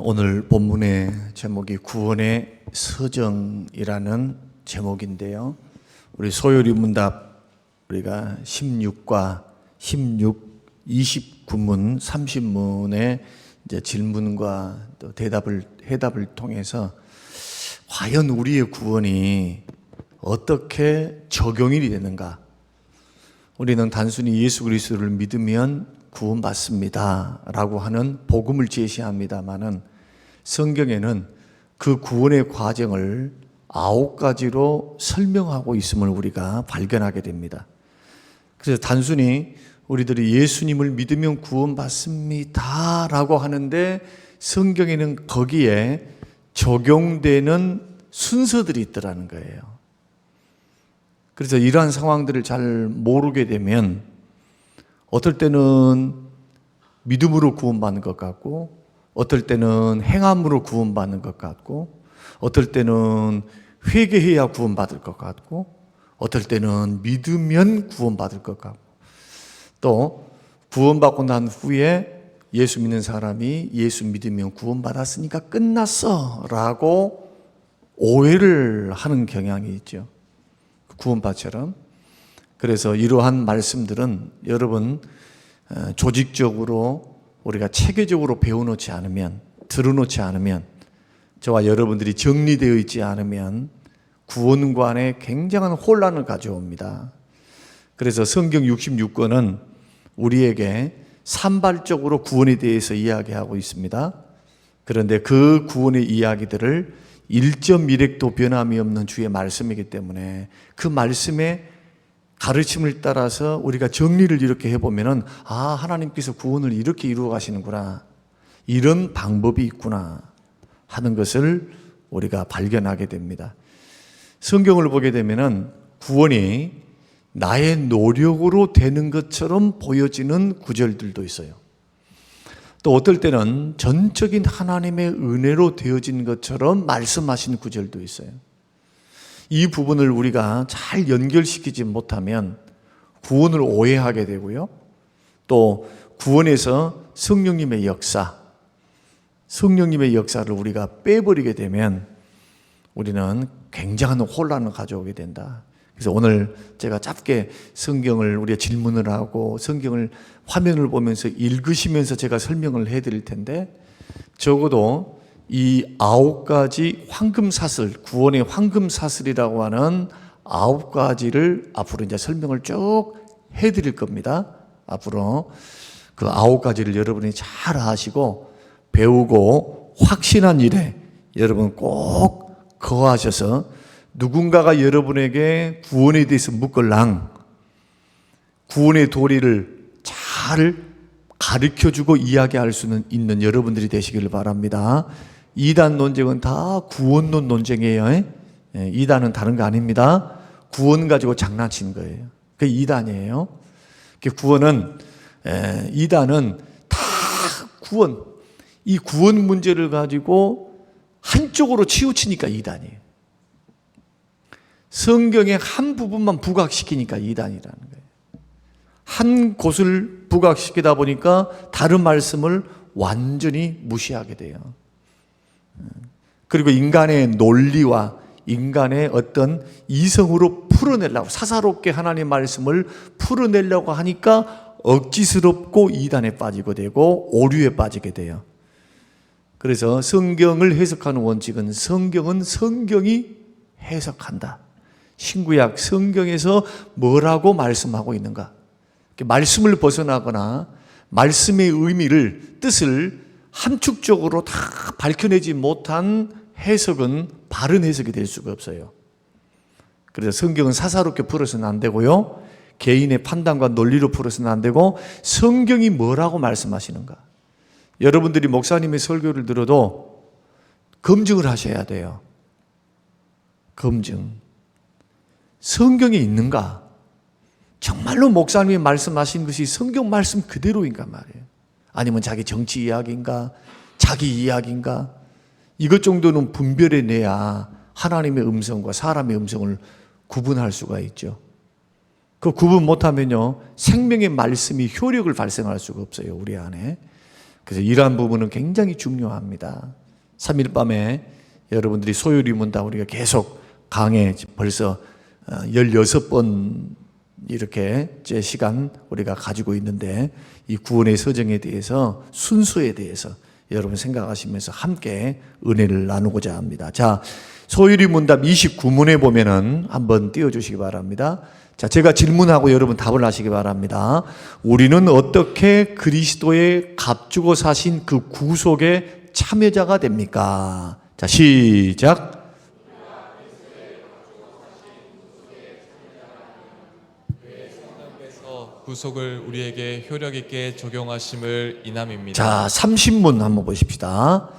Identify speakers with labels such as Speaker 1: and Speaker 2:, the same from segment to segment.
Speaker 1: 오늘 본문의 제목이 구원의 서정이라는 제목인데요. 우리 소요리 문답 우리가 16과 16, 29문, 30문의 이제 질문과 또 해답을 통해서 과연 우리의 구원이 어떻게 적용이 되는가? 우리는 단순히 예수 그리스도를 믿으면 구원받습니다 라고 하는 복음을 제시합니다마는 성경에는 그 구원의 과정을 9가지로 설명하고 있음을 우리가 발견하게 됩니다. 그래서 단순히 우리들이 예수님을 믿으면 구원받습니다 라고 하는데 성경에는 거기에 적용되는 순서들이 있더라는 거예요. 그래서 이러한 상황들을 잘 모르게 되면 어떨 때는 믿음으로 구원받는 것 같고, 어떨 때는 행함으로 구원받는 것 같고, 어떨 때는 회개해야 구원받을 것 같고, 어떨 때는 믿으면 구원받을 것 같고, 또 구원받고 난 후에 예수 믿는 사람이 예수 믿으면 구원받았으니까 끝났어 라고 오해를 하는 경향이 있죠. 구원파처럼. 그래서 이러한 말씀들은 여러분 조직적으로 우리가 체계적으로 배워놓지 않으면, 들어놓지 않으면, 저와 여러분들이 정리되어 있지 않으면 구원관에 굉장한 혼란을 가져옵니다. 그래서 성경 66권은 우리에게 산발적으로 구원에 대해서 이야기하고 있습니다. 그런데 그 구원의 이야기들을 1.1획도 변함이 없는 주의 말씀이기 때문에 그 말씀의 가르침을 따라서 우리가 정리를 이렇게 해보면은 하나님께서 구원을 이렇게 이루어 가시는구나, 이런 방법이 있구나 하는 것을 우리가 발견하게 됩니다. 성경을 보게 되면은 구원이 나의 노력으로 되는 것처럼 보여지는 구절들도 있어요. 또 어떨 때는 전적인 하나님의 은혜로 되어진 것처럼 말씀하신 구절도 있어요. 이 부분을 우리가 잘 연결시키지 못하면 구원을 오해하게 되고요. 또 구원에서 성령님의 역사를 우리가 빼버리게 되면 우리는 굉장한 혼란을 가져오게 된다. 그래서 오늘 제가 짧게 성경을 우리가 질문을 하고 성경을 화면을 보면서 읽으시면서 제가 설명을 해드릴 텐데, 적어도 이 9가지 황금사슬, 구원의 황금사슬이라고 하는 9가지를 앞으로 이제 설명을 쭉 해드릴 겁니다. 앞으로 그 9가지를 여러분이 잘 아시고 배우고 확신한 일에 여러분 꼭 거하셔서 누군가가 여러분에게 구원에 대해서 묻걸랑 구원의 도리를 잘 가르쳐주고 이야기할 수 있는 여러분들이 되시길 바랍니다. 이단 논쟁은 다 구원론 논쟁이에요. 이단은 다른 거 아닙니다. 구원 가지고 장난친 거예요. 그게 이단이에요. 구원은, 이단은 다 구원, 이 구원 문제를 가지고 한쪽으로 치우치니까 이단이에요. 성경의 한 부분만 부각시키니까 이단이라는 거예요. 한 곳을 부각시키다 보니까 다른 말씀을 완전히 무시하게 돼요. 그리고 인간의 논리와 인간의 어떤 이성으로 풀어내려고, 사사롭게 하나님 말씀을 풀어내려고 하니까 억지스럽고 이단에 빠지게 되고 오류에 빠지게 돼요. 그래서 성경을 해석하는 원칙은 성경은 성경이 해석한다. 신구약 성경에서 뭐라고 말씀하고 있는가? 말씀을 벗어나거나 말씀의 의미를, 뜻을 함축적으로 다 밝혀내지 못한 해석은 바른 해석이 될 수가 없어요. 그래서 성경은 사사롭게 풀어서는 안 되고요, 개인의 판단과 논리로 풀어서는 안 되고, 성경이 뭐라고 말씀하시는가? 여러분들이 목사님의 설교를 들어도 검증을 하셔야 돼요. 검증. 성경에 있는가? 정말로 목사님이 말씀하신 것이 성경 말씀 그대로인가 말이에요. 아니면 자기 정치 이야기인가? 자기 이야기인가? 이것 정도는 분별해내야 하나님의 음성과 사람의 음성을 구분할 수가 있죠. 그 구분 못하면요, 생명의 말씀이 효력을 발생할 수가 없어요, 우리 안에. 그래서 이러한 부분은 굉장히 중요합니다. 3일 밤에 여러분들이 소요리 문답 우리가 계속 강해 벌써 16번 이렇게 제 시간 우리가 가지고 있는데 이 구원의 서정에 대해서 순서에 대해서 여러분 생각하시면서 함께 은혜를 나누고자 합니다. 자, 소유리 문답 29문에 보면은 한번 띄워주시기 바랍니다. 자, 제가 질문하고 여러분 답을 하시기 바랍니다. 우리는 어떻게 그리스도의 값주고 사신 그 구속의 참여자가 됩니까? 자, 시작.
Speaker 2: 구속을 우리에게 효력 있게 적용하심을 인함입니다.
Speaker 1: 자, 30문 한번 보십시다.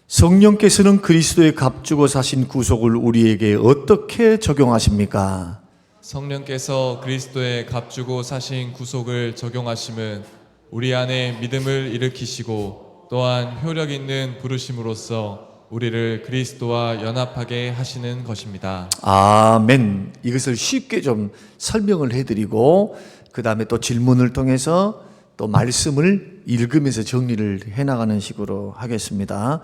Speaker 1: 성령께서는 그리스도의 값주고 사신 구속을 우리에게 어떻게 적용하십니까?
Speaker 2: 성령께서 그리스도의 값주고 사신 구속을 적용하심은 우리 안에 믿음을 일으키시고 또한 효력 있는 부르심으로써 우리를 그리스도와 연합하게 하시는 것입니다.
Speaker 1: 아멘. 이것을 쉽게 좀 설명을 해드리고 그 다음에 또 질문을 통해서 또 말씀을 읽으면서 정리를 해나가는 식으로 하겠습니다.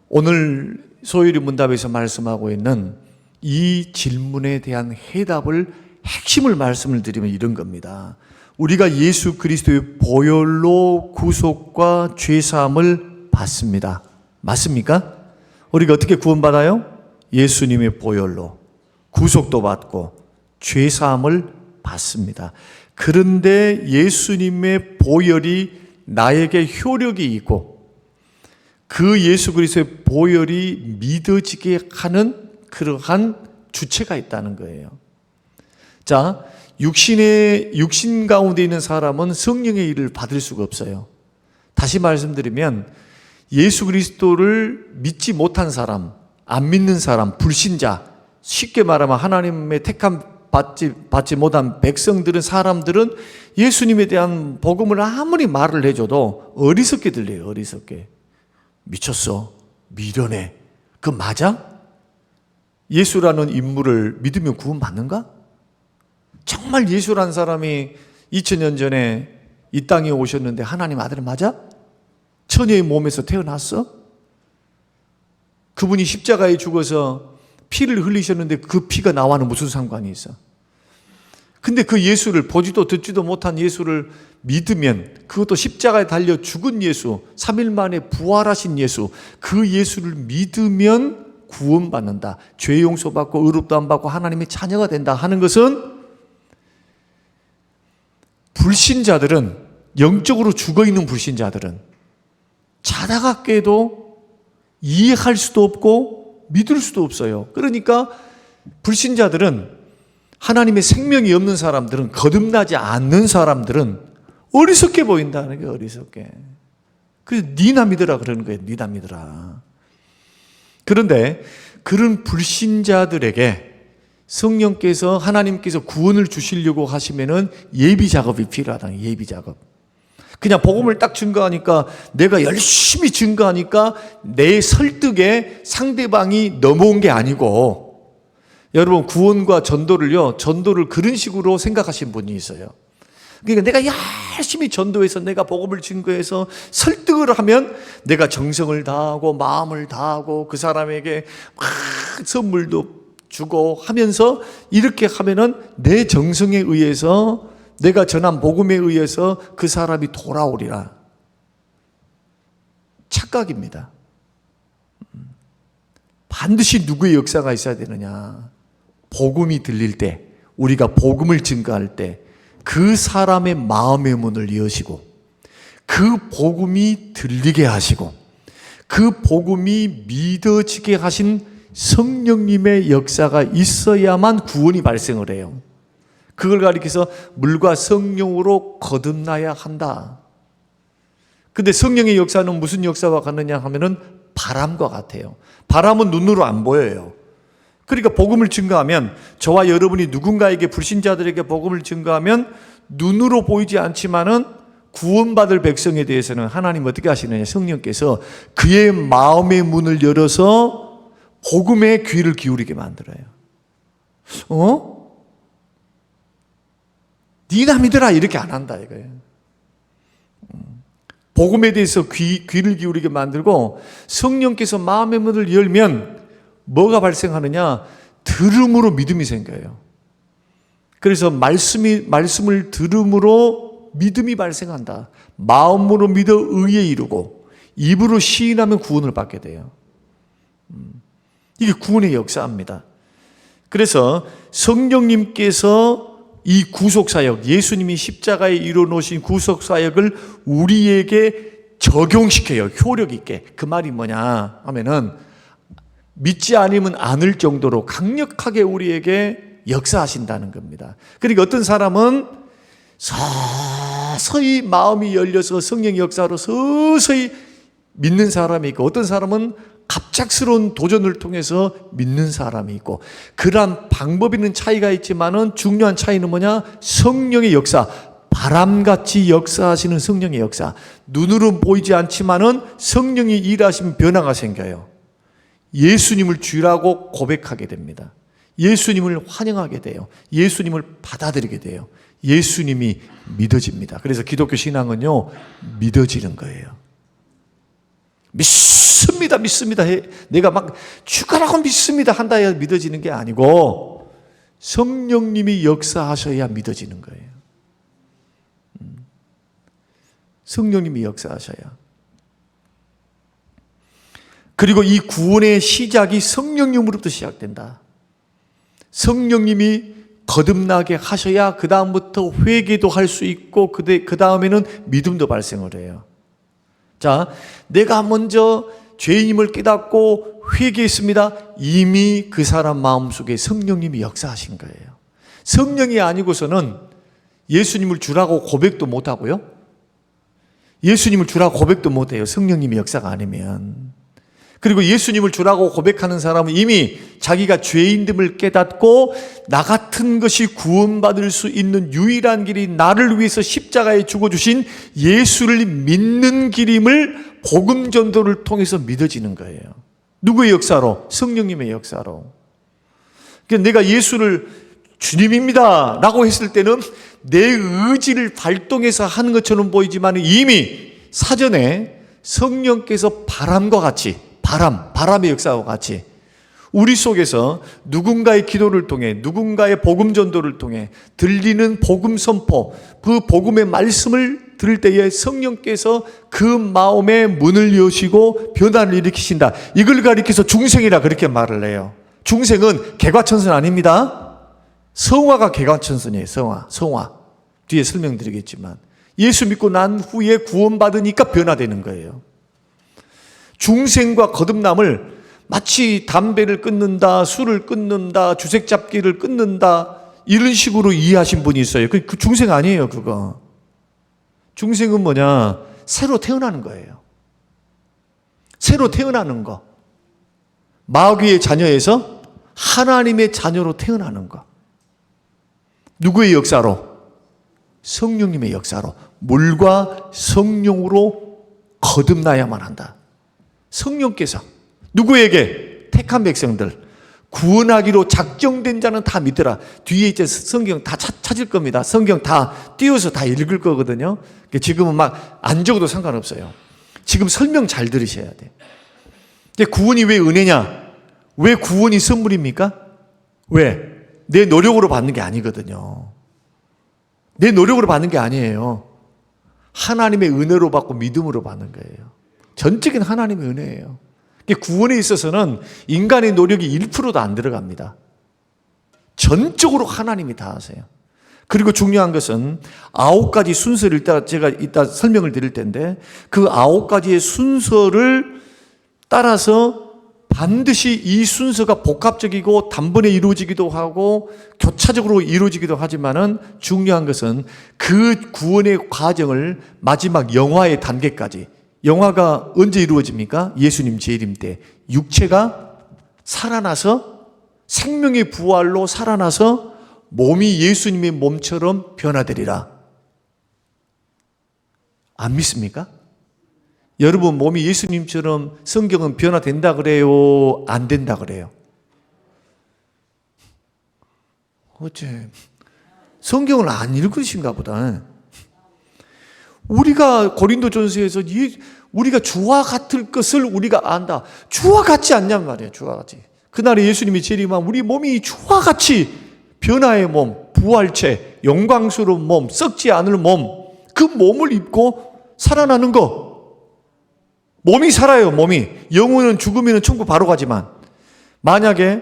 Speaker 1: 오늘 소유리 문답에서 말씀하고 있는 이 질문에 대한 해답을 핵심을 말씀을 드리면 이런 겁니다. 우리가 예수 그리스도의 보혈로 구속과 죄사함을 받습니다. 맞습니까? 우리가 어떻게 구원받아요? 예수님의 보혈로 구속도 받고 죄사함을 받습니다. 그런데 예수님의 보혈이 나에게 효력이 있고 그 예수 그리스도의 보혈이 믿어지게 하는 그러한 주체가 있다는 거예요. 자, 육신 가운데 있는 사람은 성령의 일을 받을 수가 없어요. 다시 말씀드리면 예수 그리스도를 믿지 못한 사람, 안 믿는 사람, 불신자, 쉽게 말하면 하나님의 택함 받지 못한 백성들은, 사람들은 예수님에 대한 복음을 아무리 말을 해줘도 어리석게 들려요. 어리석게. 미쳤어. 미련해. 그 맞아? 예수라는 인물을 믿으면 구원받는가? 정말 예수라는 사람이 2000년 전에 이 땅에 오셨는데 하나님 아들 맞아? 처녀의 몸에서 태어났어? 그분이 십자가에 죽어서 피를 흘리셨는데 그 피가 나와는 무슨 상관이 있어? 근데 그 예수를 보지도 듣지도 못한 예수를 믿으면, 그것도 십자가에 달려 죽은 예수, 3일 만에 부활하신 예수, 그 예수를 믿으면 구원받는다. 죄 용서받고 의롭도 안 받고 하나님의 자녀가 된다 하는 것은 불신자들은, 영적으로 죽어있는 불신자들은 자다가 깨도 이해할 수도 없고 믿을 수도 없어요. 그러니까 불신자들은, 하나님의 생명이 없는 사람들은, 거듭나지 않는 사람들은 어리석게 보인다는 게 어리석게. 그래서 니나 믿으라 그러는 거예요. 니나 믿으라. 그런데 그런 불신자들에게 성령께서, 하나님께서 구원을 주시려고 하시면은 예비 작업이 필요하다. 예비 작업. 그냥 복음을 딱 증거하니까, 내가 열심히 증거하니까 내 설득에 상대방이 넘어온 게 아니고, 여러분 구원과 전도를요, 전도를 그런 식으로 생각하신 분이 있어요. 그러니까 내가 열심히 전도해서, 내가 복음을 증거해서 설득을 하면 내가 정성을 다하고 마음을 다하고 그 사람에게 막 선물도 주고 하면서, 이렇게 하면은 내 정성에 의해서, 내가 전한 복음에 의해서 그 사람이 돌아오리라. 착각입니다. 반드시 누구의 역사가 있어야 되느냐? 복음이 들릴 때, 우리가 복음을 증거할 때 그 사람의 마음의 문을 여시고, 그 복음이 들리게 하시고, 그 복음이 믿어지게 하신 성령님의 역사가 있어야만 구원이 발생을 해요. 그걸 가리켜서 물과 성령으로 거듭나야 한다. 근데 성령의 역사는 무슨 역사와 같느냐 하면은 바람과 같아요. 바람은 눈으로 안 보여요. 그러니까 복음을 증거하면, 저와 여러분이 누군가에게, 불신자들에게 복음을 증거하면 눈으로 보이지 않지만은 구원받을 백성에 대해서는 하나님 어떻게 하시느냐? 성령께서 그의 마음의 문을 열어서 복음의 귀를 기울이게 만들어요. 니나 믿으라 이렇게 안 한다 이거예요. 복음에 대해서 귀를 기울이게 만들고 성령께서 마음의 문을 열면 뭐가 발생하느냐? 들음으로 믿음이 생겨요. 그래서 말씀을 들음으로 믿음이 발생한다. 마음으로 믿어 의에 이르고 입으로 시인하면 구원을 받게 돼요. 이게 구원의 역사입니다. 그래서 성령님께서 이 구속사역, 예수님이 십자가에 이루어놓으신 구속사역을 우리에게 적용시켜요. 효력 있게. 그 말이 뭐냐 하면은 믿지 않으면 않을 정도로 강력하게 우리에게 역사하신다는 겁니다. 그러니까 어떤 사람은 서서히 마음이 열려서 성령의 역사로 서서히 믿는 사람이 있고, 어떤 사람은 갑작스러운 도전을 통해서 믿는 사람이 있고, 그러한 방법에는 차이가 있지만은 중요한 차이는 뭐냐? 성령의 역사, 바람같이 역사하시는 성령의 역사. 눈으로 보이지 않지만은 성령이 일하시면 변화가 생겨요. 예수님을 주라고 고백하게 됩니다. 예수님을 환영하게 돼요. 예수님을 받아들이게 돼요. 예수님이 믿어집니다. 그래서 기독교 신앙은요, 믿어지는 거예요. 믿습니다. 내가 막 죽으라고 믿습니다 한다 해야 믿어지는 게 아니고 성령님이 역사하셔야 믿어지는 거예요. 성령님이 역사하셔야. 그리고 이 구원의 시작이 성령님으로부터 시작된다. 성령님이 거듭나게 하셔야 그 다음부터 회개도 할 수 있고 그 다음에는 믿음도 발생을 해요. 자, 내가 먼저 죄인임을 깨닫고 회개했습니다. 이미 그 사람 마음속에 성령님이 역사하신 거예요. 성령이 아니고서는 예수님을 주라고 고백도 못하고요. 예수님을 주라고 고백도 못해요. 성령님이 역사가 아니면. 그리고 예수님을 주라고 고백하는 사람은 이미 자기가 죄인됨을 깨닫고 나 같은 것이 구원받을 수 있는 유일한 길이 나를 위해서 십자가에 죽어주신 예수를 믿는 길임을 복음 전도를 통해서 믿어지는 거예요. 누구의 역사로? 성령님의 역사로. 그러니까 내가 예수를 주님입니다 라고 했을 때는 내 의지를 발동해서 하는 것처럼 보이지만 이미 사전에 성령께서 바람과 같이, 바람의 역사와 같이 우리 속에서 누군가의 기도를 통해, 누군가의 복음 전도를 통해 들리는 복음 선포, 그 복음의 말씀을 들을 때에 성령께서 그 마음의 문을 여시고 변화를 일으키신다. 이걸 가리켜서 중생이라 그렇게 말을 해요. 중생은 개과천선 아닙니다. 성화가 개과천선이에요. 성화. 뒤에 설명드리겠지만 예수 믿고 난 후에 구원받으니까 변화되는 거예요. 중생과 거듭남을 마치 담배를 끊는다, 술을 끊는다, 주색 잡기를 끊는다 이런 식으로 이해하신 분이 있어요. 그 중생 아니에요. 그거. 중생은 뭐냐? 새로 태어나는 거예요. 새로 태어나는 거. 마귀의 자녀에서 하나님의 자녀로 태어나는 거. 누구의 역사로? 성령님의 역사로. 물과 성령으로 거듭나야만 한다. 성령께서 누구에게? 택한 백성들, 구원하기로 작정된 자는 다 믿더라. 뒤에 이제 성경 다 찾을 겁니다. 성경 다 띄워서 다 읽을 거거든요. 지금은 막 안 적어도 상관없어요. 지금 설명 잘 들으셔야 돼요. 구원이 왜 은혜냐? 왜 구원이 선물입니까? 왜? 내 노력으로 받는 게 아니거든요. 내 노력으로 받는 게 아니에요. 하나님의 은혜로 받고 믿음으로 받는 거예요. 전적인 하나님의 은혜예요. 구원에 있어서는 인간의 노력이 1%도 안 들어갑니다. 전적으로 하나님이 다 하세요. 그리고 중요한 것은 9가지 순서를 제가 이따 설명을 드릴 텐데 그 9가지의 순서를 따라서 반드시 이 순서가 복합적이고 단번에 이루어지기도 하고 교차적으로 이루어지기도 하지만은 중요한 것은 그 구원의 과정을 마지막 영화의 단계까지, 영화가 언제 이루어집니까? 예수님 재림 때 육체가 살아나서 생명의 부활로 살아나서 몸이 예수님의 몸처럼 변화되리라. 안 믿습니까? 여러분 몸이 예수님처럼 성경은 변화된다 그래요? 안 된다 그래요? 어째 성경을 안 읽으신가 보다. 우리가 고린도전서에서 우리가 주와 같을 것을 우리가 안다. 주와 같지 않냔 말이에요. 주와 같이. 그날에 예수님이 재림하면 우리 몸이 주와 같이 변화의 몸, 부활체, 영광스러운 몸, 썩지 않을 몸, 그 몸을 입고 살아나는 거. 몸이 살아요. 몸이. 영혼은 죽으면 천국 바로 가지만 만약에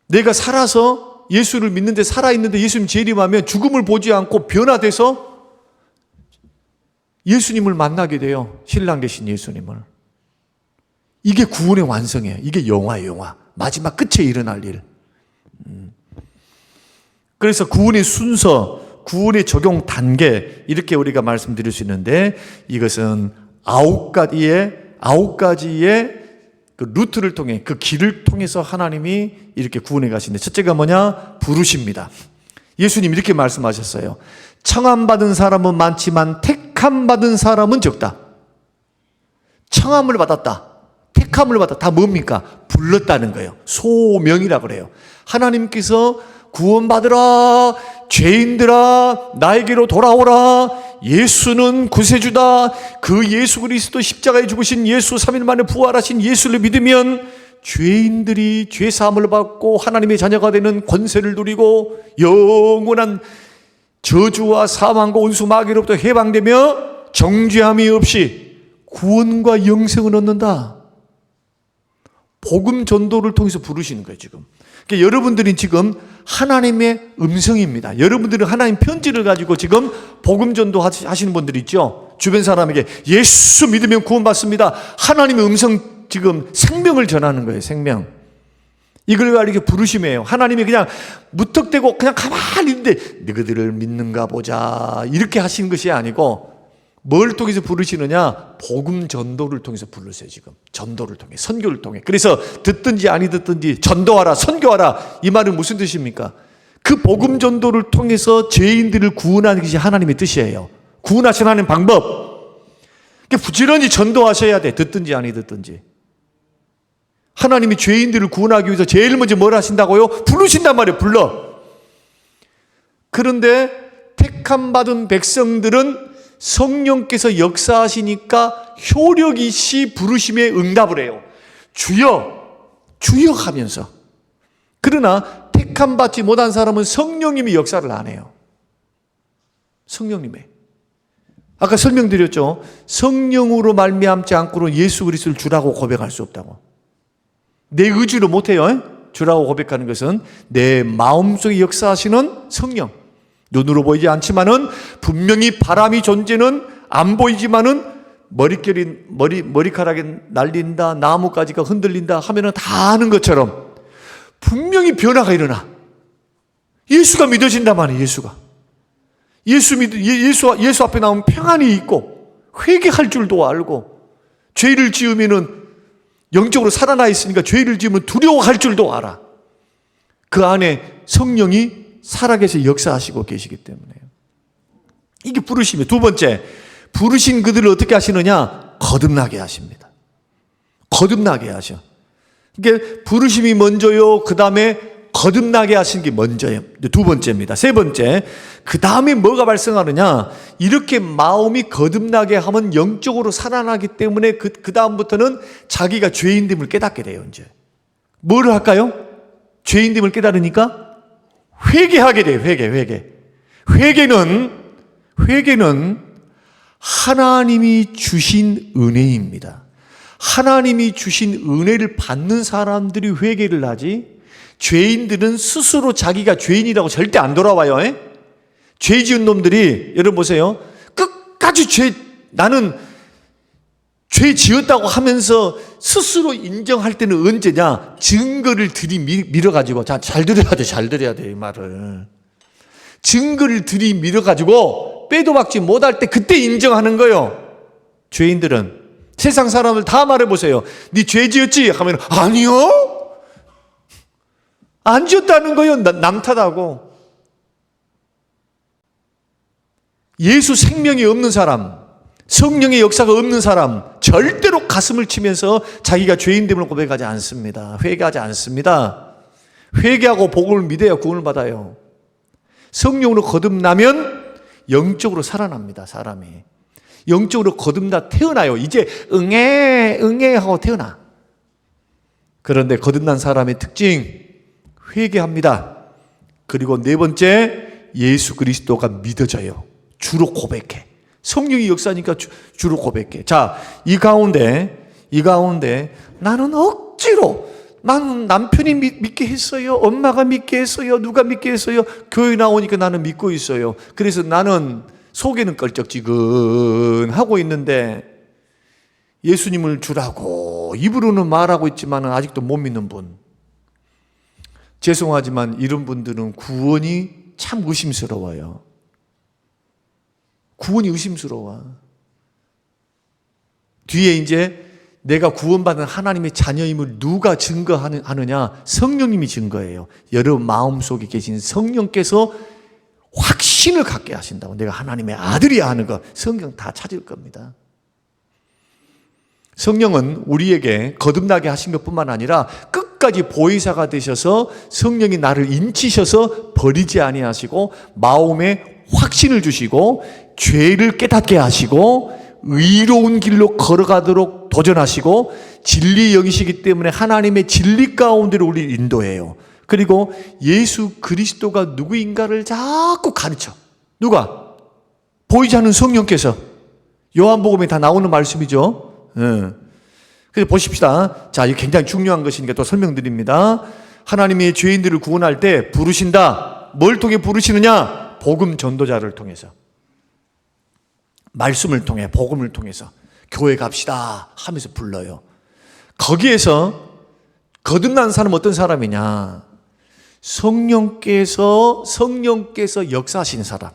Speaker 1: 내가 살아서 예수를 믿는데 살아있는데 예수님 재림하면 죽음을 보지 않고 변화돼서 예수님을 만나게 돼요. 신랑 되신 예수님을. 이게 구원의 완성이에요. 이게 영화예요. 영화. 마지막 끝에 일어날 일. 그래서 구원의 순서, 구원의 적용 단계 이렇게 우리가 말씀드릴 수 있는데 이것은 아홉 가지의 그 루트를 통해 그 길을 통해서 하나님이 이렇게 구원해 가시는데 첫째가 뭐냐? 부르십니다. 예수님 이렇게 말씀하셨어요. 청함받은 사람은 많지만 택함받은 사람은 적다. 청함을 받았다. 택함을 받았다. 다 뭡니까? 불렀다는 거예요. 소명이라고 그래요. 하나님께서 구원받으라, 죄인들아 나에게로 돌아오라, 예수는 구세주다, 그 예수 그리스도 십자가에 죽으신 예수 3일 만에 부활하신 예수를 믿으면 죄인들이 죄사함을 받고 하나님의 자녀가 되는 권세를 누리고 영원한 저주와 사망과 온수 마귀로부터 해방되며 정죄함이 없이 구원과 영생을 얻는다. 복음 전도를 통해서 부르시는 거예요. 지금 그러니까 여러분들이 지금 하나님의 음성입니다. 여러분들은 하나님 편지를 가지고 지금 복음 전도 하시는 분들이 있죠. 주변 사람에게 예수 믿으면 구원받습니다. 하나님의 음성, 지금 생명을 전하는 거예요. 생명. 이걸 이렇게 부르심이에요. 하나님이 그냥 무턱대고 그냥 가만히 있는데 너희들을 믿는가 보자 이렇게 하시는 것이 아니고 뭘 통해서 부르시느냐? 복음 전도를 통해서 부르세요. 지금 전도를 통해, 선교를 통해. 그래서 듣든지 아니 듣든지 전도하라, 선교하라, 이 말은 무슨 뜻입니까? 그 복음 전도를 통해서 죄인들을 구원하는 것이 하나님의 뜻이에요. 구원하시는 하나님 방법. 그러니까 부지런히 전도하셔야 돼. 듣든지 아니 듣든지. 하나님이 죄인들을 구원하기 위해서 제일 먼저 뭘 하신다고요? 부르신단 말이에요. 불러. 그런데 택함 받은 백성들은 성령께서 역사하시니까 효력이시 부르심에 응답을 해요. 주여, 주여 하면서. 그러나 택함 받지 못한 사람은 성령님이 역사를 안 해요. 성령님의. 아까 설명드렸죠. 성령으로 말미암지 않고는 예수 그리스도를 주라고 고백할 수 없다고. 내 의지로 못해요. 주라고 고백하는 것은 내 마음속에 역사하시는 성령. 눈으로 보이지 않지만은 분명히 바람이 존재는 안 보이지만은 머리카락이 날린다, 나뭇가지가 흔들린다 하면은 다 아는 것처럼 분명히 변화가 일어나. 예수가 믿어진단 말이에요. 예수 앞에 나오면 평안이 있고 회개할 줄도 알고 죄를 지으면은 영적으로 살아나 있으니까 죄를 지으면 두려워할 줄도 알아. 그 안에 성령이 살아계셔 역사하시고 계시기 때문에요. 이게 부르심이에요. 두 번째, 부르신 그들을 어떻게 하시느냐? 거듭나게 하십니다. 거듭나게 하셔. 그러니까 부르심이 먼저요. 그 다음에 거듭나게 하신 게 먼저예요. 두 번째입니다. 세 번째, 그 다음에 뭐가 발생하느냐? 이렇게 마음이 거듭나게 하면 영적으로 살아나기 때문에 그 다음부터는 자기가 죄인됨을 깨닫게 돼요. 이제 뭘 할까요? 죄인됨을 깨달으니까 회개하게 돼요. 회개는 하나님이 주신 은혜입니다. 하나님이 주신 은혜를 받는 사람들이 회개를 하지, 죄인들은 스스로 자기가 죄인이라고 절대 안 돌아와요. 죄 지은 놈들이, 여러분 보세요. 끝까지 나는 죄 지었다고 하면서 스스로 인정할 때는 언제냐? 증거를 들이밀어가지고, 잘 들어야 돼, 이 말을. 증거를 들이밀어가지고 빼도 박지 못할 때 그때 인정하는 거예요. 죄인들은. 세상 사람들 다 말해보세요. 네 죄 지었지? 하면 아니요. 안 지었다는 거예요. 남 탓하고. 예수 생명이 없는 사람, 성령의 역사가 없는 사람 절대로 가슴을 치면서 자기가 죄인됨을 고백하지 않습니다. 회개하지 않습니다. 회개하고 복음을 믿어야 구원을 받아요. 성령으로 거듭나면 영적으로 살아납니다. 사람이. 영적으로 거듭나 태어나요. 이제 응애 하고 태어나. 그런데 거듭난 사람의 특징, 회개합니다. 그리고 네 번째, 예수 그리스도가 믿어져요. 주로 고백해. 성령이 역사니까 주로 고백해. 자, 이 가운데 나는 억지로, 나는 남편이 믿게 했어요. 엄마가 믿게 했어요. 누가 믿게 했어요. 교회 나오니까 나는 믿고 있어요. 그래서 나는 속에는 걸쩍지근하고 있는데 예수님을 주라고 입으로는 말하고 있지만 아직도 못 믿는 분. 죄송하지만 이런 분들은 구원이 참 의심스러워요. 구원이 의심스러워. 뒤에 이제 내가 구원받은 하나님의 자녀임을 누가 증거하느냐? 성령님이 증거해요. 여러분 마음속에 계신 성령께서 확신을 갖게 하신다고. 내가 하나님의 아들이야 하는 거 성경 다 찾을 겁니다. 성령은 우리에게 거듭나게 하신 것뿐만 아니라 끝까지 보혜사가 되셔서 성령이 나를 인치셔서 버리지 아니하시고 마음에 확신을 주시고 죄를 깨닫게 하시고 의로운 길로 걸어가도록 도전하시고 진리 영이시기 때문에 하나님의 진리 가운데로 우리를 인도해요. 그리고 예수 그리스도가 누구인가를 자꾸 가르쳐. 누가? 보이지 않는 성령께서. 요한복음에 다 나오는 말씀이죠. 그래서 보십시다. 자, 이게 굉장히 중요한 것이니까 또 설명드립니다. 하나님이 죄인들을 구원할 때 부르신다. 뭘 통해 부르시느냐? 복음 전도자를 통해서. 말씀을 통해, 복음을 통해서 교회 갑시다 하면서 불러요. 거기에서 거듭난 사람은 어떤 사람이냐? 성령께서 역사하신 사람,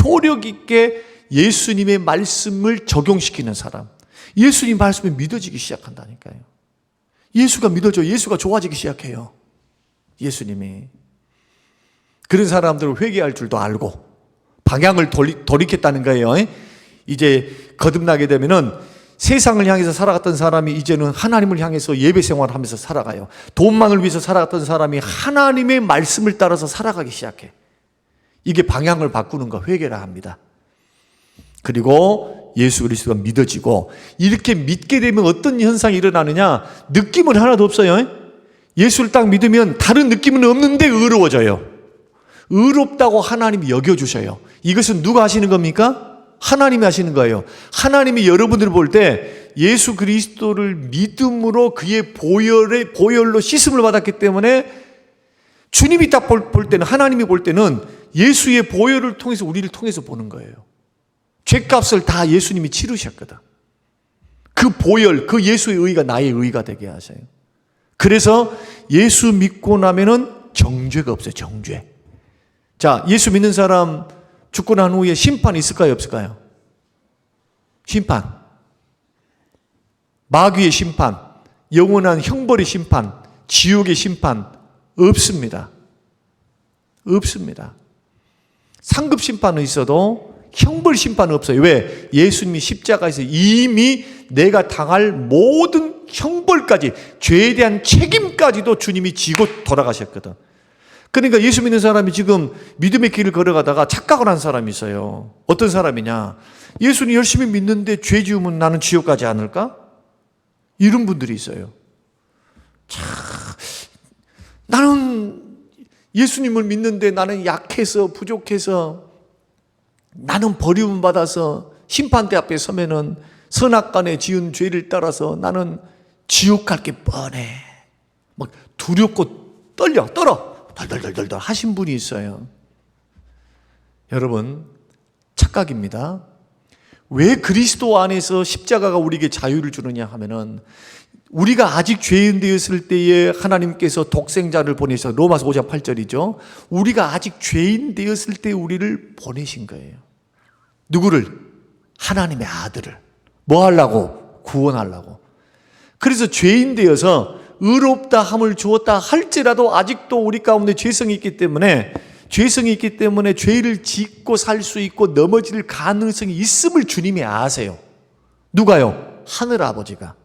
Speaker 1: 효력 있게 예수님의 말씀을 적용시키는 사람, 예수님 말씀이 믿어지기 시작한다니까요. 예수가 믿어져, 예수가 좋아지기 시작해요. 예수님이. 그런 사람들을 회개할 줄도 알고 방향을 돌이켰다는 거예요. 이제 거듭나게 되면은 세상을 향해서 살아갔던 사람이 이제는 하나님을 향해서 예배 생활을 하면서 살아가요. 돈만을 위해서 살아갔던 사람이 하나님의 말씀을 따라서 살아가기 시작해. 이게 방향을 바꾸는 거 회개라 합니다. 그리고 예수 그리스도가 믿어지고, 이렇게 믿게 되면 어떤 현상이 일어나느냐? 느낌은 하나도 없어요. 예수를 딱 믿으면 다른 느낌은 없는데 의로워져요. 의롭다고 하나님이 여겨주셔요. 이것은 누가 하시는 겁니까? 하나님이 하시는 거예요. 하나님이 여러분들을 볼 때 예수 그리스도를 믿음으로 그의 보혈로 씻음을 받았기 때문에 주님이 딱 볼 때는, 하나님이 볼 때는 예수의 보혈을 통해서 우리를 통해서 보는 거예요. 죄값을 다 예수님이 치르셨거든. 그 보혈, 그 예수의 의가 나의 의가 되게 하셔요. 그래서 예수 믿고 나면은 정죄가 없어요. 정죄. 자, 예수 믿는 사람 죽고 난 후에 심판이 있을까요? 없을까요? 심판. 마귀의 심판, 영원한 형벌의 심판, 지옥의 심판 없습니다. 없습니다. 상급 심판은 있어도 형벌 심판은 없어요. 왜? 예수님이 십자가에서 이미 내가 당할 모든 형벌까지, 죄에 대한 책임까지도 주님이 지고 돌아가셨거든. 그러니까 예수 믿는 사람이 지금 믿음의 길을 걸어가다가 착각을 한 사람이 있어요. 어떤 사람이냐? 예수님 열심히 믿는데 죄 지으면 나는 지옥 가지 않을까? 이런 분들이 있어요. 참, 나는 예수님을 믿는데 나는 약해서 부족해서, 나는 버림을 받아서 심판대 앞에 서면은 선악간에 지은 죄를 따라서 나는 지옥 갈 게 뻔해. 막 두렵고 떨어 덜덜덜덜 하신 분이 있어요. 여러분, 착각입니다. 왜 그리스도 안에서 십자가가 우리에게 자유를 주느냐 하면은, 우리가 아직 죄인 되었을 때에 하나님께서 독생자를 보내셔서, 로마서 5장 8절이죠. 우리가 아직 죄인 되었을 때 우리를 보내신 거예요. 누구를? 하나님의 아들을. 뭐 하려고? 구원하려고. 그래서 죄인 되어서 의롭다 함을 주었다 할지라도 아직도 우리 가운데 죄성이 있기 때문에 죄를 짓고 살 수 있고 넘어질 가능성이 있음을 주님이 아세요. 누가요? 하늘 아버지가.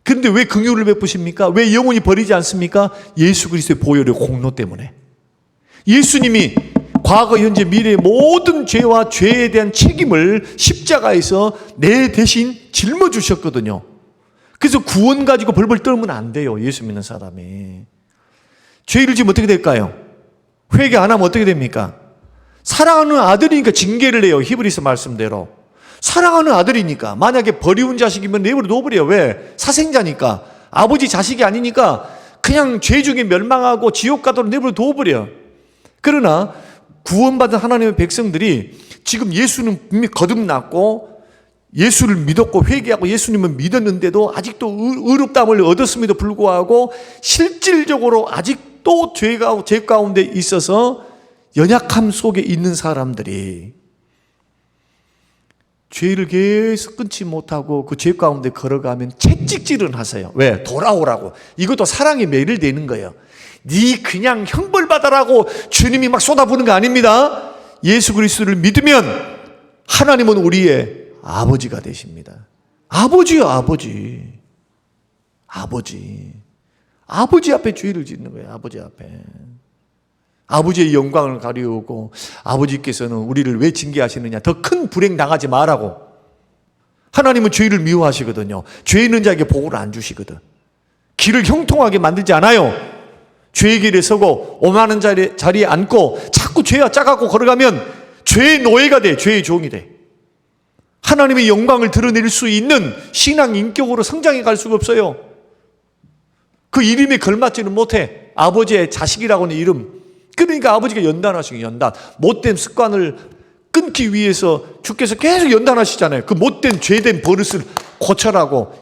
Speaker 1: 그런데 왜 긍휼을 베푸십니까? 왜 영원히 버리지 않습니까? 예수 그리스도의 보혈의 공로 때문에. 예수님이 과거, 현재, 미래의 모든 죄와 죄에 대한 책임을 십자가에서 내 대신 짊어주셨거든요. 그래서 구원 가지고 벌벌 떨면 안 돼요. 예수 믿는 사람이. 죄를 지면 어떻게 될까요? 회개 안 하면 어떻게 됩니까? 사랑하는 아들이니까 징계를 해요. 히브리서 말씀대로. 사랑하는 아들이니까. 만약에 버리운 자식이면 내버려 둬버려요. 왜? 사생자니까. 아버지 자식이 아니니까 그냥 죄 중에 멸망하고 지옥 가도록 내버려 둬버려요. 그러나 구원받은 하나님의 백성들이 지금 예수는 분명히 거듭났고 예수를 믿었고 회개하고 예수님을 믿었는데도 아직도 의롭다함을 얻었음에도 불구하고 실질적으로 아직도 죄 가운데 있어서 연약함 속에 있는 사람들이 죄를 계속 끊지 못하고 그 죄 가운데 걸어가면 채찍질은 하세요. 왜? 돌아오라고. 이것도 사랑의 매일되는 거예요. 네 그냥 형벌 받아라고 주님이 막 쏟아부는 거 아닙니다. 예수 그리스도를 믿으면 하나님은 우리의 아버지가 되십니다. 아버지요, 아버지. 아버지 앞에 죄를 짓는 거예요. 아버지 앞에. 아버지의 영광을 가리우고 아버지께서는 우리를 왜 징계하시느냐. 더 큰 불행 당하지 말라고. 하나님은 죄를 미워하시거든요. 죄 있는 자에게 복을 안 주시거든. 길을 형통하게 만들지 않아요. 죄의 길에 서고 오만한 자리에 앉고 자꾸 죄와 짜갖고 걸어가면 죄의 노예가 돼. 죄의 종이 돼. 하나님의 영광을 드러낼 수 있는 신앙 인격으로 성장해 갈 수가 없어요. 그 이름에 걸맞지는 못해. 아버지의 자식이라고는 이름. 그러니까 아버지가 연단하시고 연단. 못된 습관을 끊기 위해서 주께서 계속 연단하시잖아요. 그 못된 죄된 버릇을 고쳐라고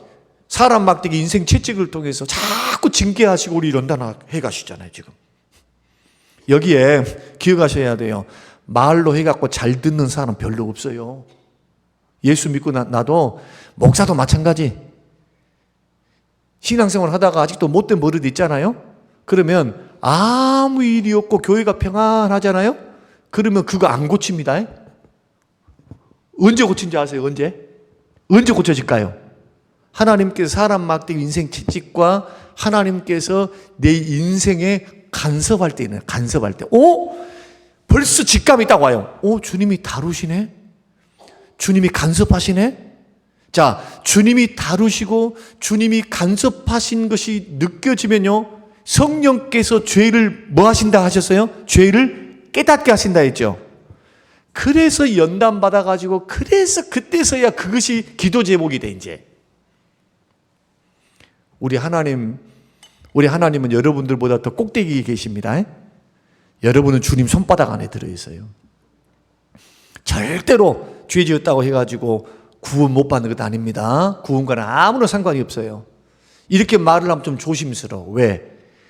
Speaker 1: 사람 막대기 인생 채찍을 통해서 자꾸 징계하시고 우리 연단해 가시잖아요. 지금 여기에 기억하셔야 돼요. 말로 해갖고 잘 듣는 사람 별로 없어요. 예수 믿고 나도 목사도 마찬가지. 신앙생활 하다가 아직도 못된 버릇 있잖아요. 그러면 아무 일이 없고 교회가 평안하잖아요. 그러면 그거 안 고칩니다. 언제 고친지 아세요? 언제 고쳐질까요? 하나님께서 사람 막대기 인생 채찍과 하나님께서 내 인생에 간섭할 때 있나요? 간섭할 때. 벌써 직감이 딱 와요. 주님이 다루시네? 주님이 간섭하시네? 자, 주님이 다루시고 주님이 간섭하신 것이 느껴지면요. 성령께서 죄를 뭐 하신다 하셨어요? 죄를 깨닫게 하신다 했죠. 그래서 연단 받아가지고 그래서 그때서야 그것이 기도 제목이 돼 이제. 우리 하나님은 여러분들보다 더 꼭대기에 계십니다. 여러분은 주님 손바닥 안에 들어있어요. 절대로 죄 지었다고 해가지고 구원 못 받는 것 아닙니다. 구원과는 아무런 상관이 없어요. 이렇게 말을 하면 좀 조심스러워. 왜?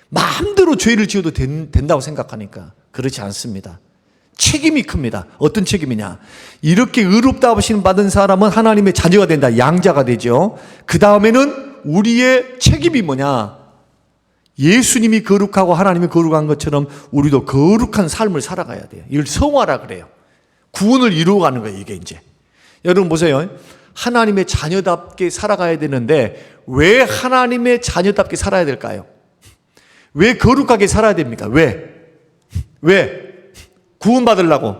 Speaker 1: 마음대로 죄를 지어도 된다고 생각하니까. 그렇지 않습니다. 책임이 큽니다. 어떤 책임이냐? 이렇게 의롭다 하심 받은 사람은 하나님의 자녀가 된다. 양자가 되죠. 그 다음에는 우리의 책임이 뭐냐? 예수님이 거룩하고 하나님이 거룩한 것처럼 우리도 거룩한 삶을 살아가야 돼요. 이걸 성화라 그래요. 구원을 이루어가는 거예요. 이게 이제. 여러분 보세요. 하나님의 자녀답게 살아가야 되는데 왜 하나님의 자녀답게 살아야 될까요? 왜 거룩하게 살아야 됩니까? 왜? 구원받으려고.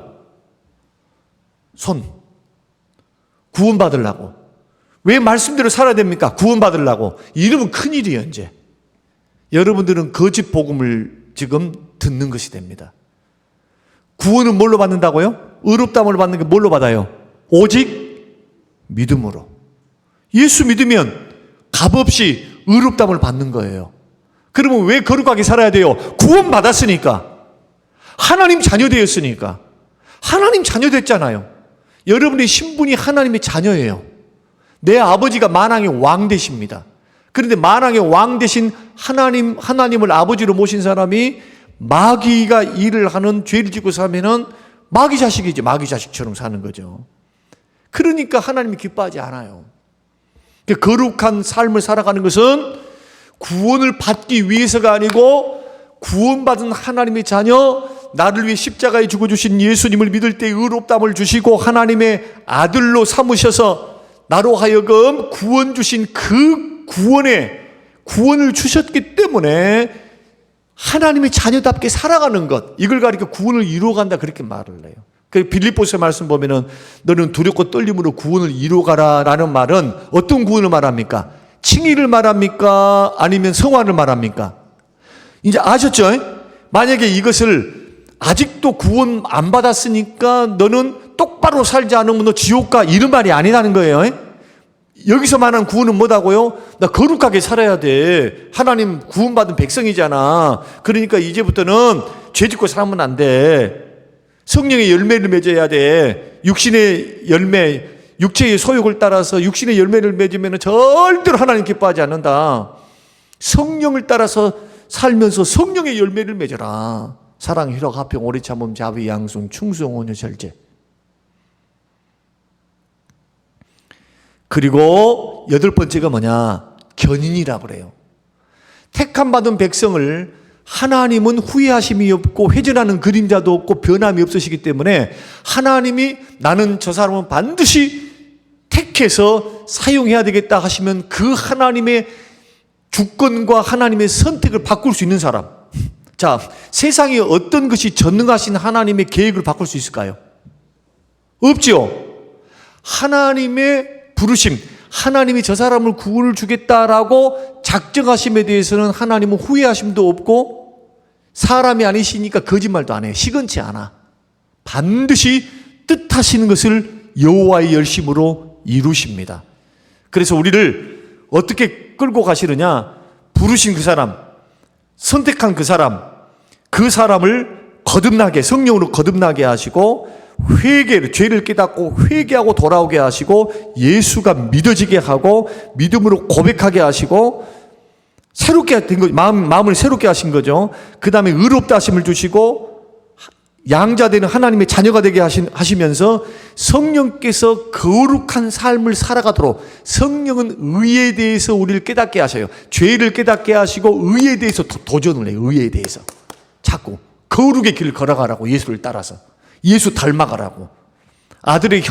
Speaker 1: 구원받으려고. 왜 말씀대로 살아야 됩니까? 구원받으려고. 이러면 큰일이에요, 이제. 여러분들은 거짓 복음을 지금 듣는 것이 됩니다. 구원은 뭘로 받는다고요? 의롭다함을 받는 게 뭘로 받아요? 오직 믿음으로. 예수 믿으면 값없이 의롭다함을 받는 거예요. 그러면 왜 거룩하게 살아야 돼요? 구원받았으니까. 하나님 자녀 되었으니까. 하나님 자녀 됐잖아요. 여러분의 신분이 하나님의 자녀예요. 내 아버지가 만왕의 왕 되십니다. 그런데 만왕의 왕 되신 하나님을 아버지로 모신 사람이 마귀가 일을 하는 죄를 짓고 살면은 마귀 자식이지. 마귀 자식처럼 사는 거죠. 그러니까 하나님이 기뻐하지 않아요. 거룩한 삶을 살아가는 것은 구원을 받기 위해서가 아니고 구원받은 하나님의 자녀, 나를 위해 십자가에 죽어주신 예수님을 믿을 때 의롭다함을 주시고 하나님의 아들로 삼으셔서 나로 하여금 구원 주신 그 구원을 주셨기 때문에 하나님의 자녀답게 살아가는 것, 이걸 가리켜 구원을 이루어간다, 그렇게 말을 해요. 그 빌립보서 말씀 보면은 너는 두렵고 떨림으로 구원을 이루어가라라는 말은 어떤 구원을 말합니까? 칭의를 말합니까? 아니면 성화를 말합니까? 이제 아셨죠? 만약에 이것을 아직도 구원 안 받았으니까 너는 똑바로 살지 않으면 너 지옥 가, 이런 말이 아니라는 거예요. 여기서 말하는 구원은 뭐다고요? 나 거룩하게 살아야 돼. 하나님 구원받은 백성이잖아. 그러니까 이제부터는 죄 짓고 살면 안 돼. 성령의 열매를 맺어야 돼. 육신의 열매, 육체의 소욕을 따라서 육신의 열매를 맺으면 절대로 하나님 기뻐하지 않는다. 성령을 따라서 살면서 성령의 열매를 맺어라. 사랑, 희락, 화평, 오래 참음, 자비, 양숭, 충성, 온유, 절제. 그리고 8번째가 뭐냐? 견인이라고 그래요. 택함 받은 백성을 하나님은 후회하심이 없고 회전하는 그림자도 없고 변함이 없으시기 때문에 하나님이 나는 저 사람은 반드시 택해서 사용해야 되겠다 하시면 그 하나님의 주권과 하나님의 선택을 바꿀 수 있는 사람. 자, 세상에 어떤 것이 전능하신 하나님의 계획을 바꿀 수 있을까요? 없죠. 하나님의 부르심, 하나님이 저 사람을 구원을 주겠다라고 작정하심에 대해서는 하나님은 후회하심도 없고 사람이 아니시니까 거짓말도 안 해요. 시건치 않아. 반드시 뜻하시는 것을 여호와의 열심으로 이루십니다. 그래서 우리를 어떻게 끌고 가시느냐? 부르신 그 사람, 선택한 그 사람을 거듭나게, 성령으로 거듭나게 하시고 회개를, 죄를 깨닫고 회개하고 돌아오게 하시고 예수가 믿어지게 하고 믿음으로 고백하게 하시고 새롭게 된 거, 마음을 새롭게 하신 거죠. 그 다음에 의롭다 하심을 주시고 양자 되는 하나님의 자녀가 되게 하시면서 성령께서 거룩한 삶을 살아가도록, 성령은 의에 대해서 우리를 깨닫게 하셔요. 죄를 깨닫게 하시고 의에 대해서 도전을 해요. 의에 대해서 자꾸 거룩의 길을 걸어가라고, 예수를 따라서 예수 닮아가라고, 아들의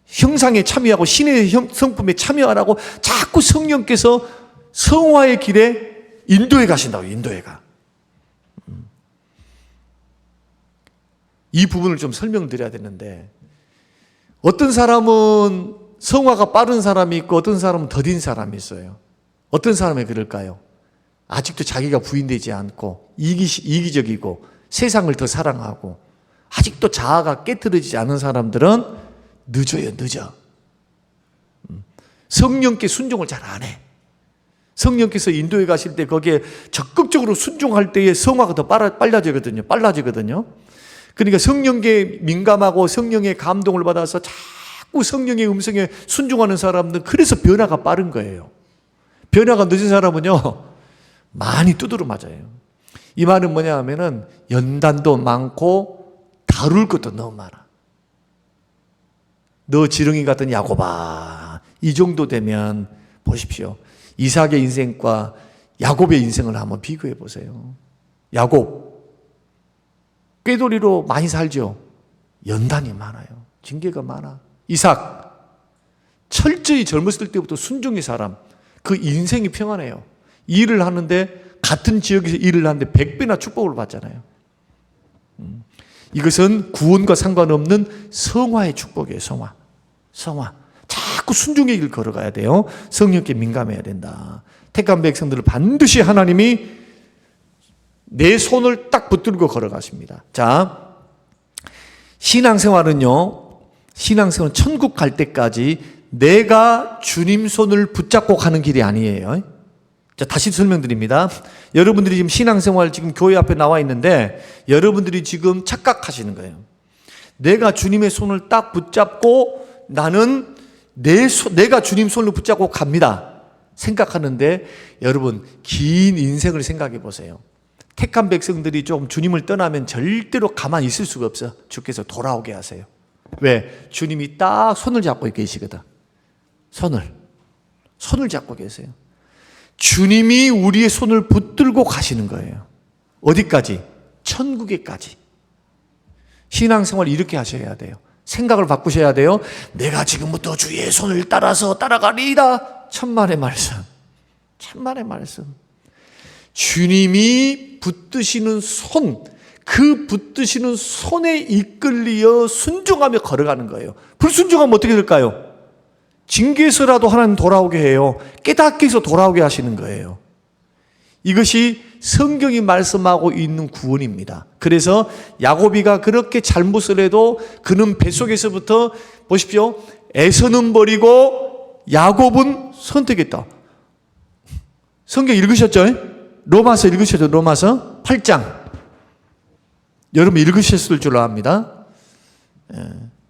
Speaker 1: 형상에 참여하고 신의 성품에 참여하라고 자꾸 성령께서 성화의 길에 인도해 가신다고. 인도해 가. 이 부분을 좀 설명드려야 되는데, 어떤 사람은 성화가 빠른 사람이 있고 어떤 사람은 더딘 사람이 있어요. 어떤 사람이 그럴까요? 아직도 자기가 부인되지 않고 이기적이고 세상을 더 사랑하고 아직도 자아가 깨트려지지 않은 사람들은 늦어. 성령께 순종을 잘 안 해. 성령께서 인도해 가실 때 거기에 적극적으로 순종할 때에 성화가 더 빨라지거든요. 그러니까 성령께 민감하고 성령의 감동을 받아서 자꾸 성령의 음성에 순종하는 사람들은 그래서 변화가 빠른 거예요. 변화가 늦은 사람은요, 많이 두드러 맞아요. 이 말은 뭐냐 하면은 연단도 많고 다룰 것도 너무 많아. 너 지렁이 같은 야곱아, 이 정도 되면 보십시오. 이삭의 인생과 야곱의 인생을 한번 비교해 보세요. 야곱, 꾀돌이로 많이 살죠. 연단이 많아요. 징계가 많아. 이삭, 철저히 젊었을 때부터 순종의 사람. 그 인생이 평안해요. 일을 하는데, 같은 지역에서 일을 하는데 100배나 축복을 받잖아요. 이것은 구원과 상관없는 성화의 축복이에요. 성화. 자꾸 순종의 길 걸어가야 돼요. 성령께 민감해야 된다. 택한 백성들을 반드시 하나님이 내 손을 딱 붙들고 걸어가십니다. 자, 신앙생활은 천국 갈 때까지 내가 주님 손을 붙잡고 가는 길이 아니에요. 자, 다시 설명드립니다. 여러분들이 지금 신앙생활 지금 교회 앞에 나와 있는데 여러분들이 지금 착각하시는 거예요. 내가 주님의 손을 딱 붙잡고 나는 내가 주님 손을 붙잡고 갑니다 생각하는데, 여러분 긴 인생을 생각해 보세요. 택한 백성들이 좀 주님을 떠나면 절대로 가만히 있을 수가 없어. 주께서 돌아오게 하세요. 왜? 주님이 딱 손을 잡고 계시거든. 손을 잡고 계세요. 주님이 우리의 손을 붙들고 가시는 거예요. 어디까지? 천국에까지. 신앙생활 이렇게 하셔야 돼요. 생각을 바꾸셔야 돼요. 내가 지금부터 주의 손을 따라서 따라가리이다. 천만의 말씀. 주님이 붙드시는 손, 그 붙드시는 손에 이끌리어 순종하며 걸어가는 거예요. 불순종하면 어떻게 될까요? 징계에서라도 하나님 돌아오게 해요. 깨닫게 해서 돌아오게 하시는 거예요. 이것이 성경이 말씀하고 있는 구원입니다. 그래서 야곱이가 그렇게 잘못을 해도 그는 뱃속에서부터 보십시오. 에서는 버리고 야곱은 선택했다. 성경 읽으셨죠? 로마서 읽으셨죠? 로마서 8장. 여러분 읽으셨을 줄 압니다.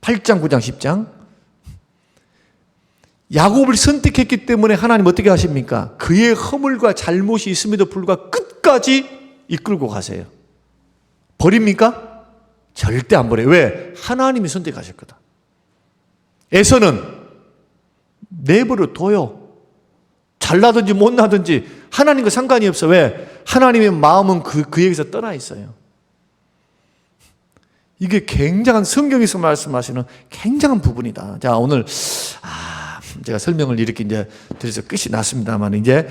Speaker 1: 8장, 9장, 10장. 야곱을 선택했기 때문에 하나님 어떻게 하십니까? 그의 허물과 잘못이 있음에도 불구하고 끝까지 이끌고 가세요. 버립니까? 절대 안 버려요. 왜? 하나님이 선택하셨거든. 에서는 내버려 둬요. 잘나든지 못나든지 하나님과 상관이 없어. 왜? 하나님의 마음은 그에게서 떠나 있어요. 이게 굉장한, 성경에서 말씀하시는 굉장한 부분이다. 자, 오늘 제가 설명을 이렇게 이제 드려서 끝이 났습니다만, 이제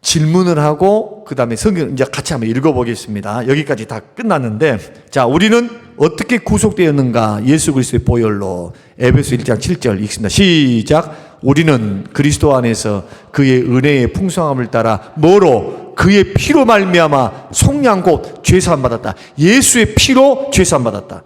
Speaker 1: 질문을 하고 그 다음에 성경 이제 같이 한번 읽어보겠습니다. 여기까지 다 끝났는데, 자, 우리는 어떻게 구속되었는가? 예수 그리스도의 보혈로. 에베소 1장 7절 읽습니다. 시작. 우리는 그리스도 안에서 그의 은혜의 풍성함을 따라 뭐로? 그의 피로 말미암아 속량 곧 죄사함 받았다. 예수의 피로 죄사함 받았다.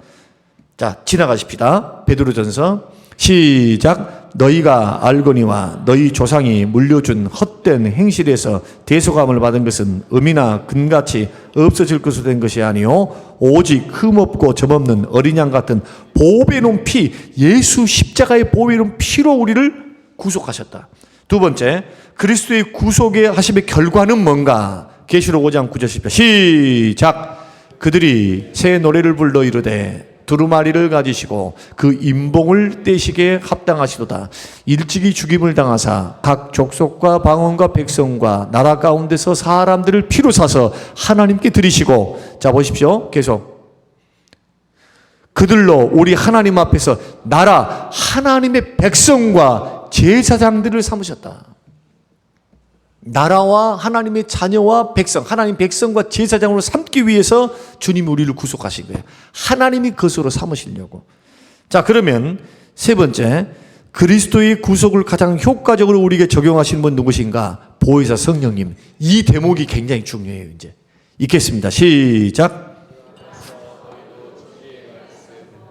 Speaker 1: 자, 지나가십시다. 베드로전서 시작. 너희가 알거니와 너희 조상이 물려준 헛된 행실에서 대속함을 받은 것은 음이나 금같이 없어질 것으로 된 것이 아니요 오직 흠없고 점없는 어린 양 같은 보배로운 피, 예수 십자가의 보배로운 피로 우리를 구속하셨다. 두 번째, 그리스도의 구속의 하심의 결과는 뭔가? 계시록 5장 9절 10절 시작. 그들이 새 노래를 불러 이르되 두루마리를 가지시고 그 임봉을 떼시게 합당하시도다. 일찍이 죽임을 당하사 각 족속과 방언과 백성과 나라 가운데서 사람들을 피로 사서 하나님께 드리시고, 자 보십시오. 계속 그들로 우리 하나님 앞에서 나라 하나님의 백성과 제사장들을 삼으셨다. 나라와 하나님의 자녀와 백성, 하나님 백성과 제사장으로 삼기 위해서 주님이 우리를 구속하신 거예요. 하나님이 그것으로 삼으시려고. 자, 그러면 세 번째, 그리스도의 구속을 가장 효과적으로 우리에게 적용하시는 분 누구신가? 보혜사 성령님. 이 대목이 굉장히 중요해요. 이제 읽겠습니다. 시작.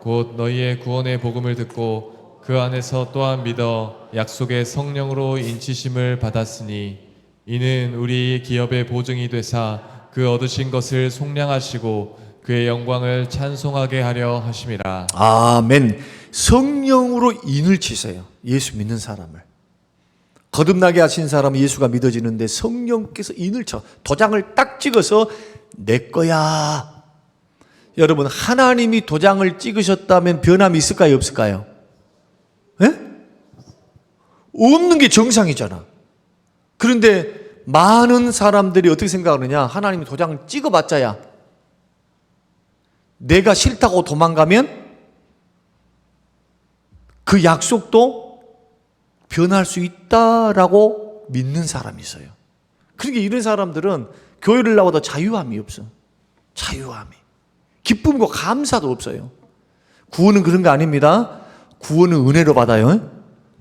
Speaker 2: 곧 너희의 구원의 복음을 듣고 그 안에서 또한 믿어 약속의 성령으로 인치심을 받았으니 이는 우리 기업의 보증이 되사 그 얻으신 것을 속량하시고 그의 영광을 찬송하게 하려 하심이라.
Speaker 1: 아멘. 성령으로 인을 치세요. 예수 믿는 사람을. 거듭나게 하신 사람은 예수가 믿어지는데 성령께서 인을 쳐. 도장을 딱 찍어서 내 거야. 여러분, 하나님이 도장을 찍으셨다면 변함이 있을까요? 없을까요? 예? 없는 게 정상이잖아. 그런데 많은 사람들이 어떻게 생각하느냐? 하나님이 도장을 찍어봤자야 내가 싫다고 도망가면 그 약속도 변할 수 있다라고 믿는 사람이 있어요. 그러니까 이런 사람들은 교회를 나와도 자유함이 없어. 자유함이. 기쁨과 감사도 없어요. 구원은 그런 거 아닙니다. 구원은 은혜로 받아요.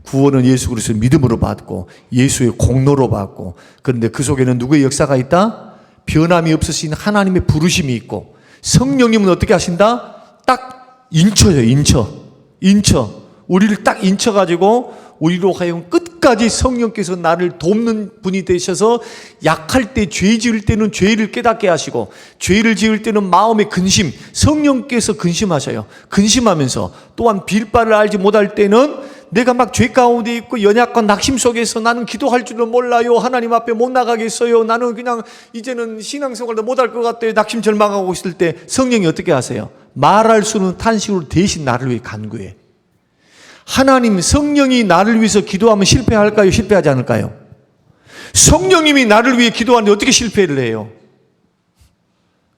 Speaker 1: 구원은 예수 그리스도의 믿음으로 받고 예수의 공로로 받고, 그런데 그 속에는 누구의 역사가 있다? 변함이 없으신 하나님의 부르심이 있고, 성령님은 어떻게 하신다? 딱 인쳐요. 인쳐. 우리를 딱 인쳐가지고 우리로 하여금 끝까지 성령께서 나를 돕는 분이 되셔서 약할 때, 죄 지을 때는 죄를 깨닫게 하시고, 죄를 지을 때는 마음의 근심, 성령께서 근심하셔요. 근심하면서 또한 빌바를 알지 못할 때는 내가 막 죄 가운데 있고 연약과 낙심 속에서 나는 기도할 줄은 몰라요. 하나님 앞에 못 나가겠어요. 나는 그냥 이제는 신앙생활도 못할 것 같아요. 낙심 절망하고 있을 때 성령이 어떻게 하세요? 말할 수는 탄식으로 대신 나를 위해 간구해. 하나님, 성령이 나를 위해서 기도하면 실패할까요? 실패하지 않을까요? 성령님이 나를 위해 기도하는데 어떻게 실패를 해요?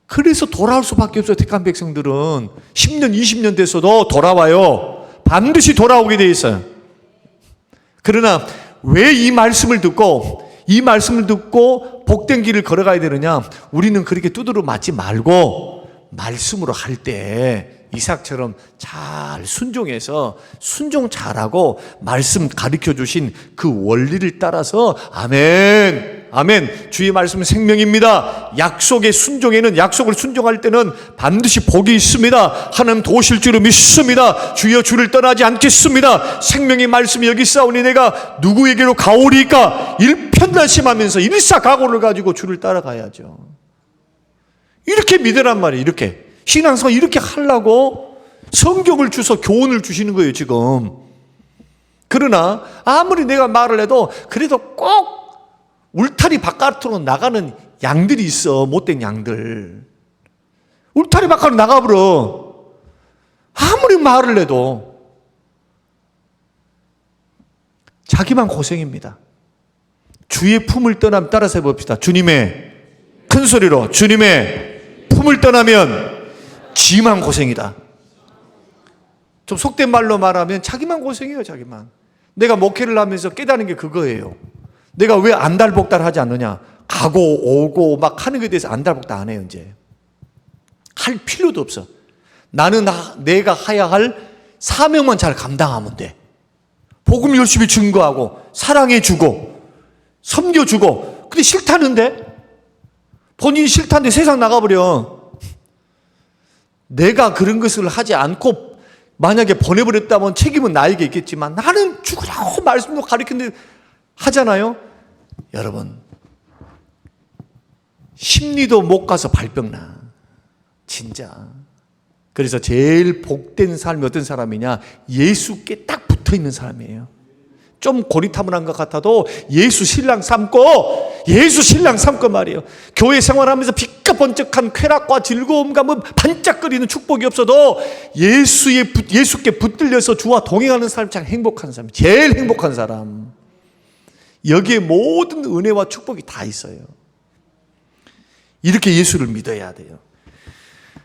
Speaker 1: 그래서 돌아올 수밖에 없어요. 택한 백성들은 10년, 20년 돼서도 돌아와요. 반드시 돌아오게 돼 있어요. 그러나 왜 이 말씀을 듣고 이 말씀을 듣고 복된 길을 걸어가야 되느냐? 우리는 그렇게 두드러 맞지 말고 말씀으로 할 때 이삭처럼 잘 순종해서 순종 잘하고 말씀 가르쳐 주신 그 원리를 따라서 아멘, 아멘. 주의 말씀은 생명입니다. 약속의 순종에는, 약속을 순종할 때는 반드시 복이 있습니다. 하나님 도우실 줄을 믿습니다. 주여 주를 떠나지 않겠습니다. 생명의 말씀이 여기 있사오니 내가 누구에게로 가오리까? 일편단심하면서 일사각오를 가지고 주를 따라가야죠. 이렇게 믿으란 말이에요. 이렇게 신앙생활 이렇게 하려고 성경을 주서 교훈을 주시는 거예요 지금. 그러나 아무리 내가 말을 해도 그래도 꼭 울타리 바깥으로 나가는 양들이 있어. 못된 양들. 울타리 바깥으로 나가버려. 아무리 말을 해도 자기만 고생입니다. 주의 품을 떠나면, 따라서 해봅시다. 주님의, 큰 소리로 주님의 품을 떠나면 지만 고생이다. 좀 속된 말로 말하면 자기만 고생해요. 자기만. 내가 목회를 하면서 깨달은 게 그거예요. 내가 왜 안달복달 하지 않느냐? 가고 오고 막 하는 것에 대해서 안달복달 안 해요. 이제 할 필요도 없어. 나는 내가 해야 할 사명만 잘 감당하면 돼. 복음 열심히 증거하고 사랑해주고 섬겨주고. 근데 싫다는데? 본인이 싫다는데 세상 나가버려. 내가 그런 것을 하지 않고 만약에 보내버렸다면 책임은 나에게 있겠지만 나는 죽으라고 말씀도 가르치는데 하잖아요. 여러분, 심리도 못 가서 발병나. 진짜. 그래서 제일 복된 삶이 어떤 사람이냐? 예수께 딱 붙어있는 사람이에요. 좀 고리타분한 것 같아도 예수 신랑 삼고, 예수 신랑 삼고 말이에요. 교회 생활하면서 빛과 번쩍한 쾌락과 즐거움과 뭐 반짝거리는 축복이 없어도 예수께 붙들려서 주와 동행하는 사람이 참 행복한 사람, 제일 행복한 사람. 여기에 모든 은혜와 축복이 다 있어요. 이렇게 예수를 믿어야 돼요.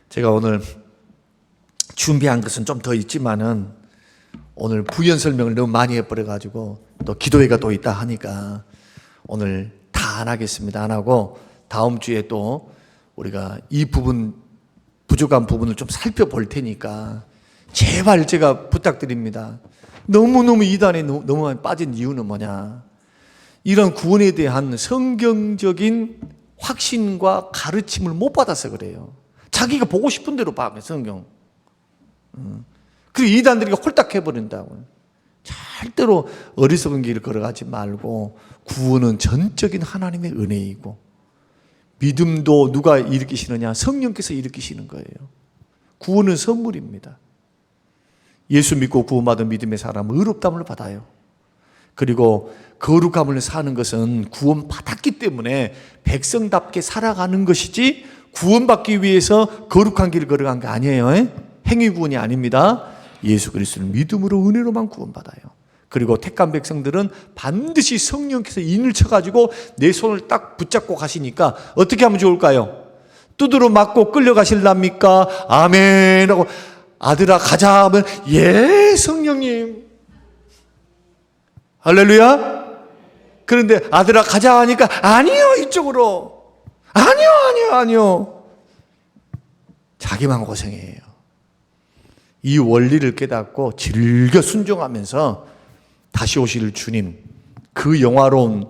Speaker 1: 제가 오늘 준비한 것은 좀 더 있지만은 오늘 부연 설명을 너무 많이 해버려가지고 또 기도회가 또 있다 하니까 오늘 다 안 하겠습니다. 안 하고 다음 주에 또 우리가 이 부분, 부족한 부분을 좀 살펴볼 테니까 제발 제가 부탁드립니다. 너무너무 이단에 너무 많이 빠진 이유는 뭐냐? 이런 구원에 대한 성경적인 확신과 가르침을 못 받아서 그래요. 자기가 보고 싶은 대로 봐, 성경. 그리고 이단들이 홀딱 해버린다고. 절대로 어리석은 길을 걸어가지 말고 구원은 전적인 하나님의 은혜이고 믿음도 누가 일으키시느냐? 성령께서 일으키시는 거예요. 구원은 선물입니다. 예수 믿고 구원받은 믿음의 사람은 의롭다함을 받아요. 그리고 거룩함을 사는 것은 구원받았기 때문에 백성답게 살아가는 것이지 구원받기 위해서 거룩한 길을 걸어간 게 아니에요. 행위 구원이 아닙니다. 예수 그리스도를 믿음으로 은혜로만 구원받아요. 그리고 택한 백성들은 반드시 성령께서 인을 쳐가지고 내 손을 딱 붙잡고 가시니까 어떻게 하면 좋을까요? 두드러 맞고 끌려가실랍니까? 아멘 하고 아들아 가자 하면 예 성령님 할렐루야. 그런데 아들아 가자 하니까 아니요 이쪽으로 아니요 자기만 고생해요. 이 원리를 깨닫고 즐겨 순종하면서 다시 오실 주님, 그 영화로운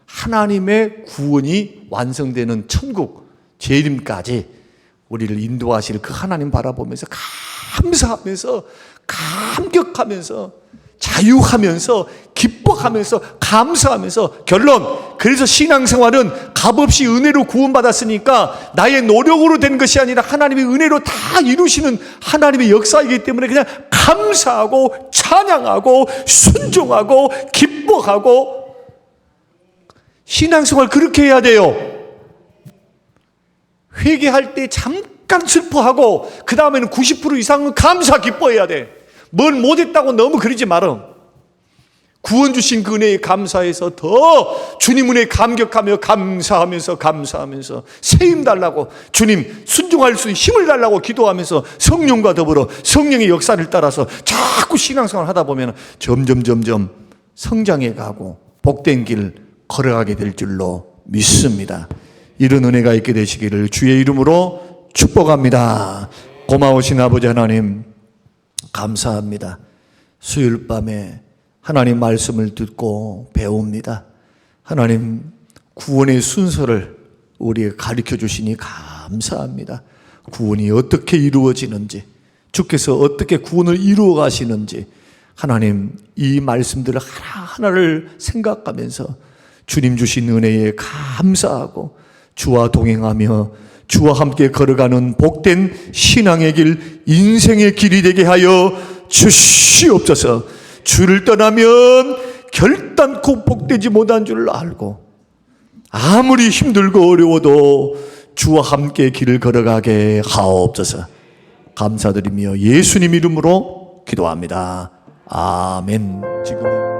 Speaker 1: 하나님의 구원이 완성되는 천국 재림까지 우리를 인도하실 그 하나님 바라보면서 감사하면서 감격하면서 자유하면서 기뻐하면서 감사하면서 결론, 그래서 신앙생활은 값없이 은혜로 구원받았으니까 나의 노력으로 된 것이 아니라 하나님의 은혜로 다 이루시는 하나님의 역사이기 때문에 그냥 감사하고 찬양하고 순종하고 기뻐하고 신앙생활 그렇게 해야 돼요. 회개할 때 잠깐 슬퍼하고 그 다음에는 90% 이상은 감사 기뻐해야 돼. 뭘 못했다고 너무 그러지 말어. 구원 주신 그 은혜에 감사해서 더 주님 은혜에 감격하며 감사하면서 세임 달라고 주님 순종할 수 있는 힘을 달라고 기도하면서 성령과 더불어 성령의 역사를 따라서 자꾸 신앙생활을 하다 보면 점점 성장해 가고 복된 길 걸어가게 될 줄로 믿습니다. 이런 은혜가 있게 되시기를 주의 이름으로 축복합니다. 고마우신 아버지 하나님, 감사합니다. 수요일 밤에 하나님 말씀을 듣고 배웁니다. 하나님 구원의 순서를 우리에게 가르쳐 주시니 감사합니다. 구원이 어떻게 이루어지는지, 주께서 어떻게 구원을 이루어 가시는지 하나님 이 말씀들을 하나하나를 생각하면서 주님 주신 은혜에 감사하고 주와 동행하며 주와 함께 걸어가는 복된 신앙의 길, 인생의 길이 되게 하여 주시옵소서. 주를 떠나면 결단코 복되지 못한 줄 알고 아무리 힘들고 어려워도 주와 함께 길을 걸어가게 하옵소서. 감사드리며 예수님 이름으로 기도합니다. 아멘. 지금